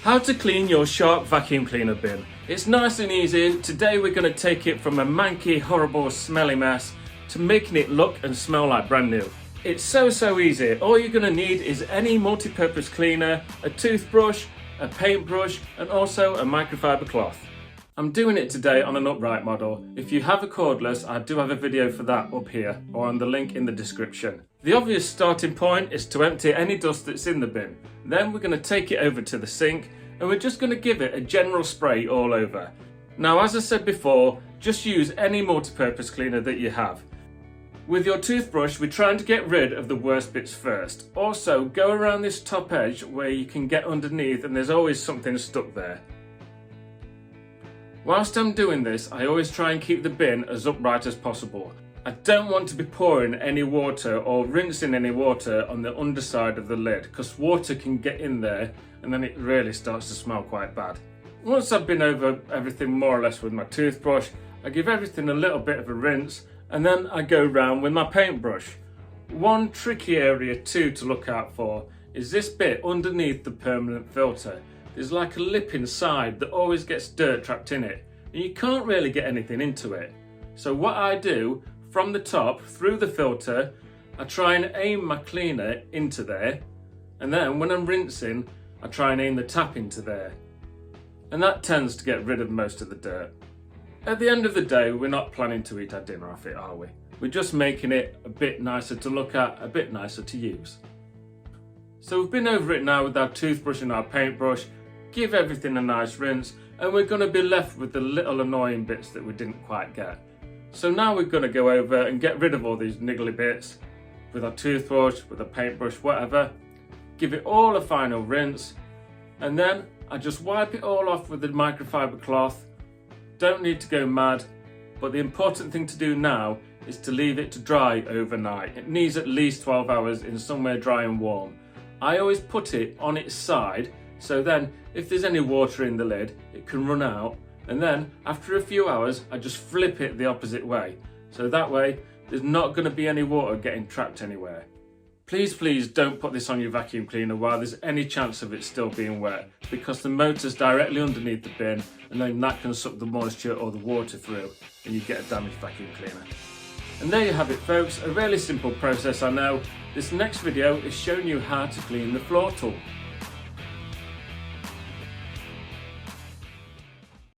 How to clean your Shark vacuum cleaner bin. It's nice and easy. Today we're going to take it from a manky, horrible, smelly mess to making it look and smell like brand new. It's so easy. All you're going to need is any multi-purpose cleaner, a toothbrush, a paintbrush and also a microfiber cloth. I'm doing it today on an upright model. If you have a cordless, I do have a video for that up here or on the link in the description. The obvious starting point is to empty any dust that's in the bin. Then we're going to take it over to the sink and we're just going to give it a general spray all over. Now, as I said before, just use any multi-purpose cleaner that you have. With your toothbrush, we're trying to get rid of the worst bits first. Also, go around this top edge where you can get underneath and there's always something stuck there. Whilst I'm doing this, I always try and keep the bin as upright as possible. I don't want to be pouring any water or rinsing any water on the underside of the lid because water can get in there and then it really starts to smell quite bad. Once I've been over everything more or less with my toothbrush, I give everything a little bit of a rinse and then I go round with my paintbrush. One tricky area too to look out for is this bit underneath the permanent filter. There's like a lip inside that always gets dirt trapped in it and you can't really get anything into it. So what I do, from the top through the filter, I try and aim my cleaner into there and then when I'm rinsing I try and aim the tap into there and that tends to get rid of most of the dirt. At the end of the day, we're not planning to eat our dinner off it, are we? We're just making it a bit nicer to look at, a bit nicer to use. So we've been over it now with our toothbrush and our paintbrush. Give everything a nice rinse and we're going to be left with the little annoying bits that we didn't quite get. So now we're going to go over and get rid of all these niggly bits with our toothbrush, with a paintbrush, whatever. Give it all a final rinse and then I just wipe it all off with the microfiber cloth. Don't need to go mad, but the important thing to do now is to leave it to dry overnight. It needs at least 12 hours in somewhere dry and warm. I always put it on its side so then if there's any water in the lid it can run out and then after a few hours I just flip it the opposite way so that way there's not going to be any water getting trapped anywhere. Please don't put this on your vacuum cleaner while there's any chance of it still being wet because the motor's directly underneath the bin and then that can suck the moisture or the water through and you get a damaged vacuum cleaner. And there you have it folks, a really simple process I know. This next video is showing you how to clean the floor tool.